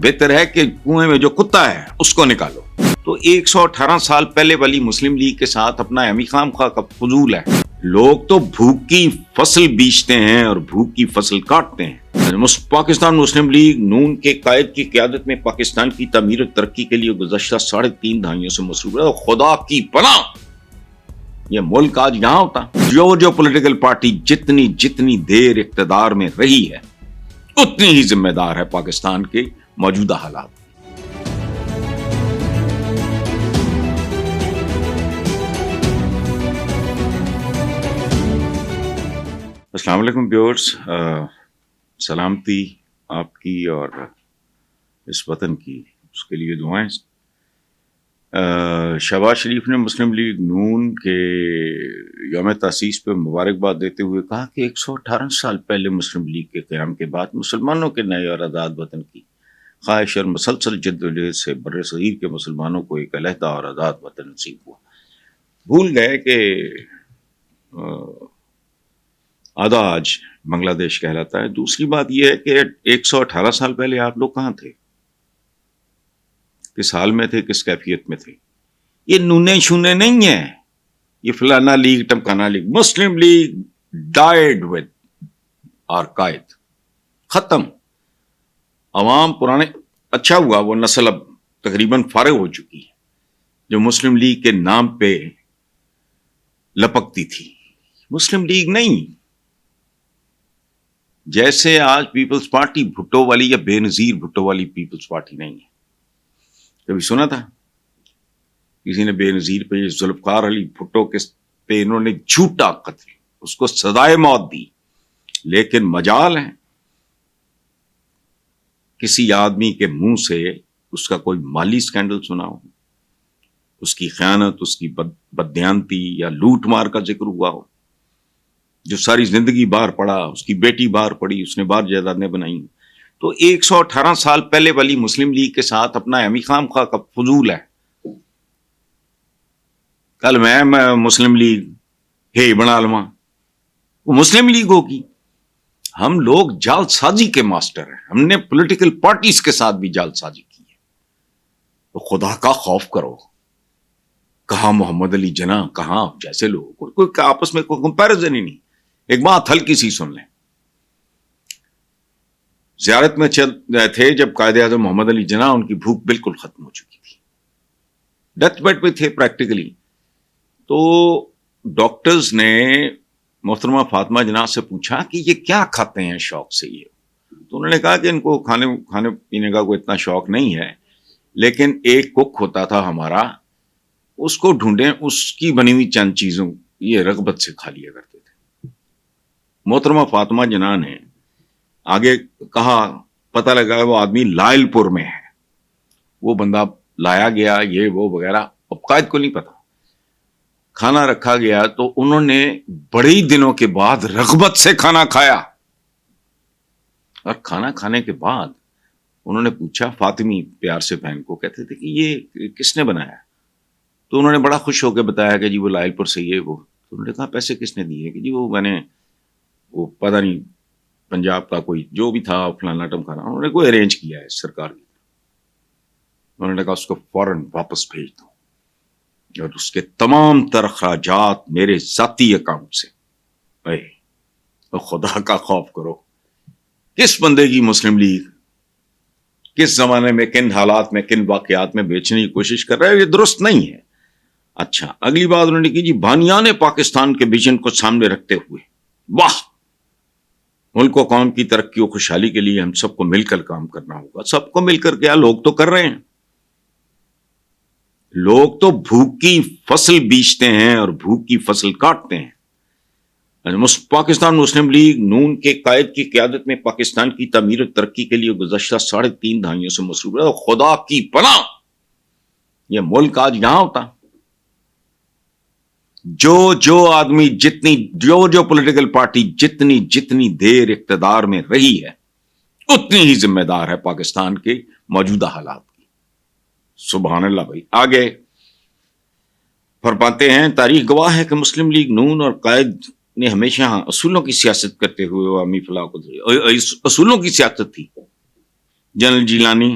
بہتر ہے کہ کنویں میں جو کتا ہے اس کو نکالو. تو 118 سال پہلے والی مسلم لیگ کے ساتھ اپنا امی خام خواہ کا فضول ہے. لوگ تو بھوک کی فصل بیچتے ہیں اور بھوک کی فصل کاٹتے ہیں. پاکستان مسلم لیگ نون کے قائد کی قیادت میں پاکستان کی تعمیر و ترقی کے لیے گزشتہ 3.5 دہائیوں سے مصروف ہے. خدا کی پناہ یہ ملک آج یہاں ہوتا. جو پولیٹیکل پارٹی جتنی دیر اقتدار میں رہی ہے اتنی ہی ذمہ دار ہے پاکستان کے موجودہ حالات. السلام علیکم ویورز، سلامتی آپ کی اور اس وطن کی، اس کے لیے دعائیں. شہباز شریف نے مسلم لیگ نون کے یوم تاسیس پہ مبارکباد دیتے ہوئے کہا کہ 118 سال پہلے مسلم لیگ کے قیام کے بعد مسلمانوں کے نئے اور آزاد وطن کی خواہش اور مسلسل جدوجہد سے بر صغیر کے مسلمانوں کو ایک علیحدہ اور آزاد وطن نصیب ہوا. بھول گئے کہ آدھا آج بنگلہ دیش کہلاتا ہے. دوسری بات یہ ہے کہ 118 سال پہلے آپ لوگ کہاں تھے، کس حال میں تھے، کس کیفیت میں تھے. یہ نونے شونے نہیں ہیں، یہ فلانا لیگ ٹمکانا league. Muslim League died with اور قائد ختم. عوام پرانے، اچھا ہوا وہ نسل اب تقریباً فارغ ہو چکی ہے جو مسلم لیگ کے نام پہ لپکتی تھی. مسلم لیگ نہیں، جیسے آج پیپلز پارٹی بھٹو والی یا بے نظیر بھٹو والی پیپلز پارٹی نہیں ہے. کبھی سنا تھا کسی نے بے نظیر پہ، ذوالفقار علی بھٹو کے پہ انہوں نے جھوٹا قتل، اس کو سزائے موت دی. لیکن مجال ہے کسی آدمی کے منہ سے اس کا کوئی مالی سکینڈل سنا ہو، اس کی خیانت، اس کی بددیانتی یا لوٹ مار کا ذکر ہوا ہو، جو ساری زندگی باہر پڑا، اس کی بیٹی باہر پڑی، اس نے باہر جائیدادیں بنائی. تو 118 سال پہلے والی مسلم لیگ کے ساتھ اپنا امی خام خواہ کا فضول ہے. کل میں مسلم لیگ ہے بنا لما، وہ مسلم لیگ ہوگی. ہم لوگ جال سازی کے ماسٹر ہیں، ہم نے پولیٹیکل پارٹیز کے ساتھ بھی جال سازی کی ہے. تو خدا کا خوف کرو. کہاں محمد علی جناح، کہاں جیسے لوگ، کوئی آپس میں کوئی کمپیرزن ہی نہیں. ایک بات ہلکی سی سن لیں، زیارت میں تھے جب قائد اعظم محمد علی جناح، ان کی بھوک بالکل ختم ہو چکی تھی، ڈیتھ بیڈ پہ تھے پریکٹیکلی. تو ڈاکٹرز نے محترمہ فاطمہ جناح سے پوچھا کہ یہ کیا کھاتے ہیں شوق سے یہ. تو انہوں نے کہا کہ ان کو کھانے پینے کا کوئی اتنا شوق نہیں ہے، لیکن ایک کک ہوتا تھا ہمارا، اس کو ڈھونڈیں، اس کی بنی ہوئی چند چیزوں یہ رغبت سے کھا لیا کرتے تھے. محترمہ فاطمہ جناح نے آگے کہا، پتہ لگا وہ آدمی لائل پور میں ہے، وہ بندہ لایا گیا، یہ وہ وغیرہ. اب قائد کو نہیں پتا. کھانا رکھا گیا تو انہوں نے بڑے ہی دنوں کے بعد رغبت سے کھانا کھایا. اور کھانا کھانے کے بعد انہوں نے پوچھا، فاطمی پیار سے بہن کو کہتے تھے کہ یہ کس نے بنایا. تو انہوں نے بڑا خوش ہو کے بتایا کہ جی وہ لائل پور سے یہ وہ. تو انہوں نے کہا پیسے کس نے دیے؟ کہ جی وہ میں نے، وہ پتہ نہیں پنجاب کا کوئی جو بھی تھا فلانا ٹمکانا، انہوں نے کوئی ارینج کیا ہے سرکار کی. انہوں نے کہا اس کو فوراً واپس بھیج دو اور اس کے تمام تر اخراجات میرے ذاتی اکاؤنٹ سے. تو خدا کا خوف کرو. کس بندے کی مسلم لیگ کس زمانے میں، کن حالات میں، کن واقعات میں بیچنے کی کوشش کر رہا ہے، یہ درست نہیں ہے. اچھا، اگلی بات انہوں نے کی، جی بانیان پاکستان کے ویژن کو سامنے رکھتے ہوئے، واہ، ملک و قوم کی ترقی و خوشحالی کے لیے ہم سب کو مل کر کام کرنا ہوگا. سب کو مل کر کیا، لوگ تو کر رہے ہیں. لوگ تو بھوک کی فصل بیچتے ہیں اور بھوک کی فصل کاٹتے ہیں. پاکستان مسلم لیگ نون کے قائد کی قیادت میں پاکستان کی تعمیر و ترقی کے لیے گزشتہ 3.5 دہائیوں سے مصروف ہے. خدا کی پناہ یہ ملک آج یہاں ہوتا. جو آدمی جو پولیٹیکل پارٹی جتنی دیر اقتدار میں رہی ہے اتنی ہی ذمہ دار ہے پاکستان کے موجودہ حالات کی. سبحان اللہ. بھائی آگے فرماتے ہیں، تاریخ گواہ ہے کہ مسلم لیگ نون اور قائد نے ہمیشہ اصولوں کی سیاست کرتے ہوئے عوامی فلاح کو، اصولوں کی سیاست تھی. جنرل جیلانی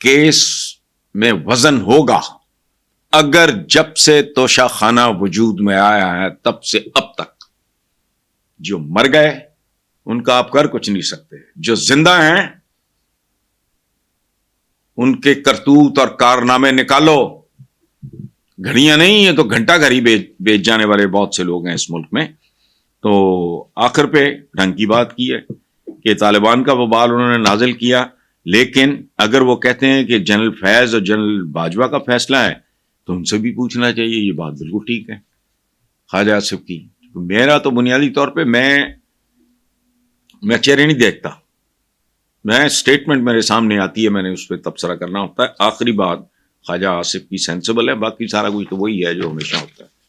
کیس میں وزن ہوگا اگر جب سے توشہ خانہ وجود میں آیا ہے تب سے اب تک جو مر گئے ان کا آپ کر کچھ نہیں سکتے, جو زندہ ہیں ان کے کرتوت اور کارنامے نکالو. گھڑیاں نہیں ہیں تو گھنٹہ گھڑی بیچ جانے والے بہت سے لوگ ہیں اس ملک میں. تو آخر پہ ڈھنگ کی بات کی ہے کہ طالبان کا وبال انہوں نے نازل کیا, لیکن اگر وہ کہتے ہیں کہ جنرل فیض اور جنرل باجوہ کا فیصلہ ہے تو ان سے بھی پوچھنا چاہیے. یہ بات بالکل ٹھیک ہے خواجہ آصف کی. میرا تو بنیادی طور پہ میں چہرے نہیں دیکھتا, میں اسٹیٹمنٹ میرے سامنے آتی ہے, میں نے اس پہ تبصرہ کرنا ہوتا ہے. آخری بات خواجہ آصف کی سینسیبل ہے, باقی سارا کچھ تو وہی ہے جو ہمیشہ ہوتا ہے.